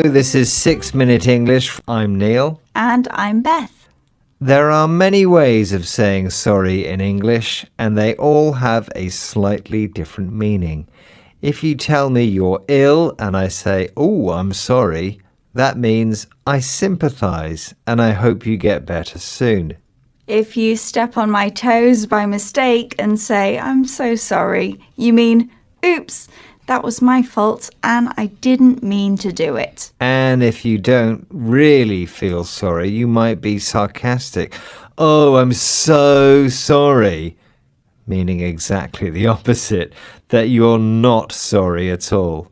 this is 6 Minute English. I'm Neil. And I'm Beth. There are many ways of saying sorry in English, and they all have a slightly different meaning. If you tell me you're ill and I say, "Oh, I'm sorry," that means I sympathize and I hope you get better soon. If you step on my toes by mistake and say, "I'm so sorry," you mean, "Oops, that was my fault and I didn't mean to do it." And if you don't really feel sorry, you might be sarcastic. "Oh, I'm so sorry," meaning exactly the opposite, that you're not sorry at all.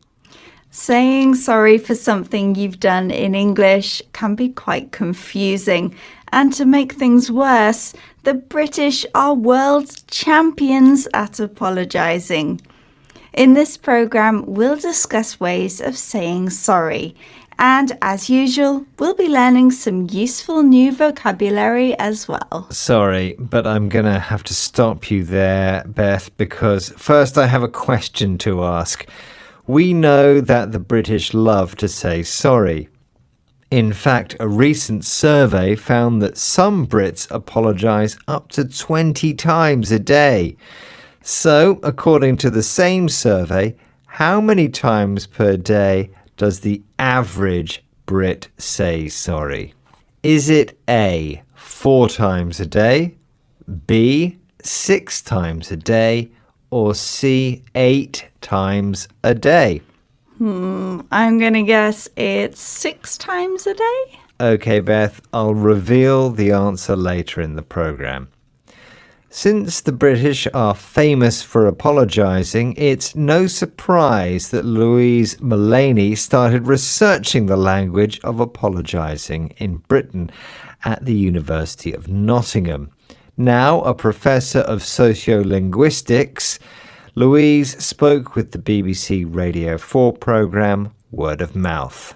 Saying sorry for something you've done in English can be quite confusing. And to make things worse, the British are world champions at apologising. In this programme, we'll discuss ways of saying sorry. And as usual, we'll be learning some useful new vocabulary as well. Sorry, but I'm going to have to stop you there, Beth, because first I have a question to ask. We know that the British love to say sorry. In fact, a recent survey found that some Brits apologise up to 20 times a day. So, according to the same survey, how many times per day does the average Brit say sorry? Is it A, 4 times a day, B, 6 times a day, or C, 8 times a day? I'm going to guess it's 6 times a day. Okay, Beth, I'll reveal the answer later in the programme. Since the British are famous for apologising, it's no surprise that Louise Mullaney started researching the language of apologising in Britain at the University of Nottingham. Now a professor of sociolinguistics, Louise spoke with the BBC Radio 4 programme Word of Mouth.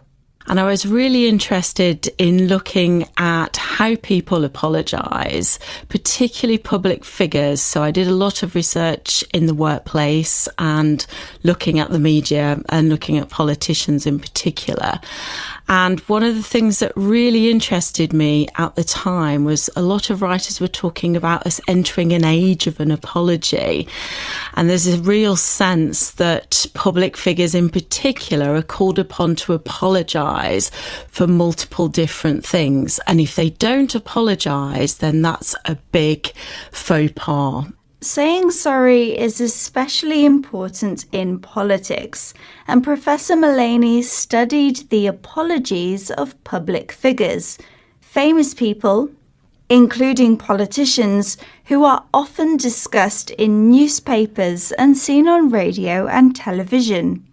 And I was really interested in looking at how people apologise, particularly public figures. So I did a lot of research in the workplace and looking at the media and looking at politicians in particular. And one of the things that really interested me at the time was a lot of writers were talking about us entering an age of an apology. And there's a real sense that public figures in particular are called upon to apologise for multiple different things. And if they don't apologise, then that's a big faux pas. Saying sorry is especially important in politics, and Professor Mullaney studied the apologies of public figures, famous people, including politicians, who are often discussed in newspapers and seen on radio and television.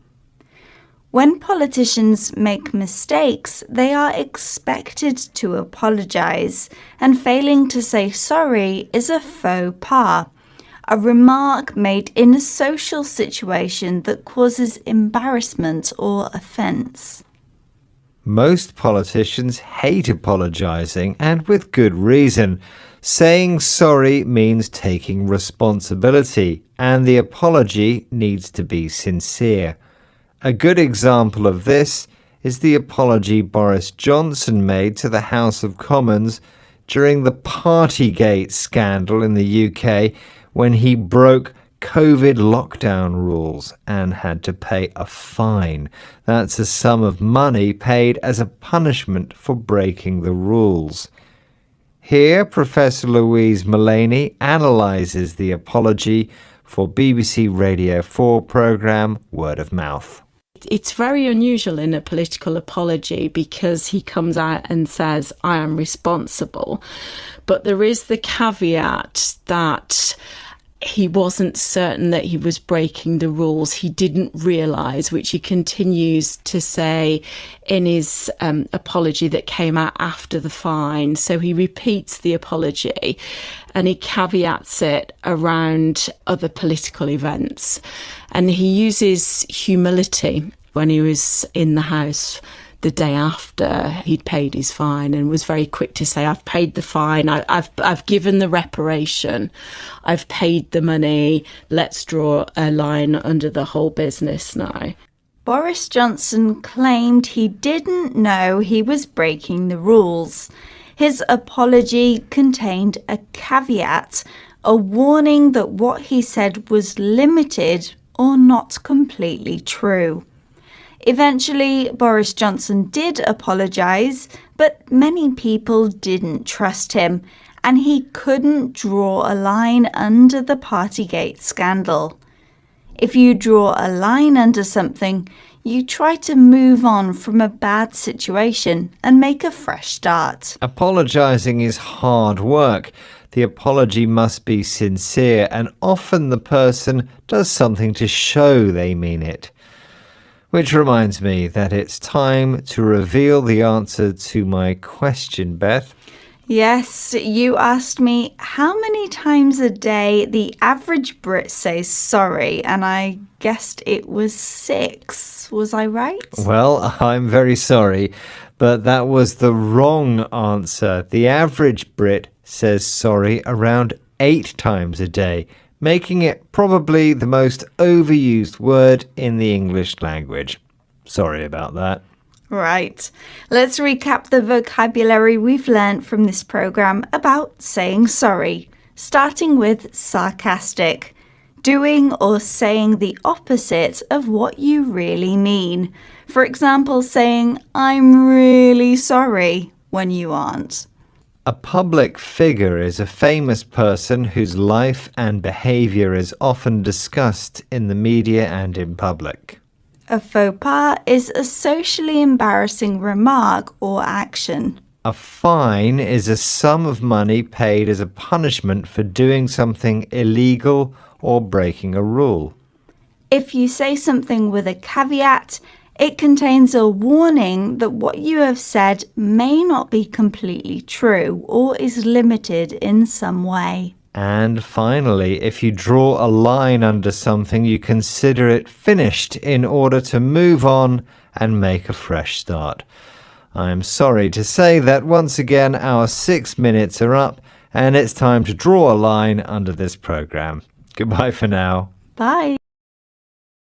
When politicians make mistakes, they are expected to apologise, and failing to say sorry is a faux pas. A remark made in a social situation that causes embarrassment or offence. Most politicians hate apologising, and with good reason. Saying sorry means taking responsibility, and the apology needs to be sincere. A good example of this is the apology Boris Johnson made to the House of Commons during the Partygate scandal in the UK, when he broke COVID lockdown rules and had to pay a fine. That's a sum of money paid as a punishment for breaking the rules. Here, Professor Louise Mullaney analyses the apology for BBC Radio 4 programme Word of Mouth. It's very unusual in a political apology because he comes out and says, "I am responsible." But there is the caveat that he wasn't certain that he was breaking the rules. He didn't realise, which he continues to say in his apology that came out after the fine. So he repeats the apology and he caveats it around other political events. And he uses humility when he was in the House the day after he'd paid his fine, and was very quick to say, "I've paid the fine, I've given the reparation, I've paid the money, let's draw a line under the whole business now." Boris Johnson claimed he didn't know he was breaking the rules. His apology contained a caveat, a warning that what he said was limited or not completely true. Eventually, Boris Johnson did apologise, but many people didn't trust him, and he couldn't draw a line under the Partygate scandal. If you draw a line under something, you try to move on from a bad situation and make a fresh start. Apologising is hard work. The apology must be sincere, and often the person does something to show they mean it. Which reminds me that it's time to reveal the answer to my question, Beth. Yes, you asked me how many times a day the average Brit says sorry, and I guessed it was 6. Was I right? Well, I'm very sorry, but that was the wrong answer. The average Brit says sorry around 8 times a day, making it probably the most overused word in the English language. Sorry about that. Right. Let's recap the vocabulary we've learnt from this programme about saying sorry, starting with sarcastic, doing or saying the opposite of what you really mean. For example, saying, "I'm really sorry," when you aren't. A public figure is a famous person whose life and behaviour is often discussed in the media and in public. A faux pas is a socially embarrassing remark or action. A fine is a sum of money paid as a punishment for doing something illegal or breaking a rule. If you say something with a caveat, it contains a warning that what you have said may not be completely true or is limited in some way. And finally, if you draw a line under something, you consider it finished in order to move on and make a fresh start. I'm sorry to say that once again our 6 minutes are up and it's time to draw a line under this program. Goodbye for now. Bye.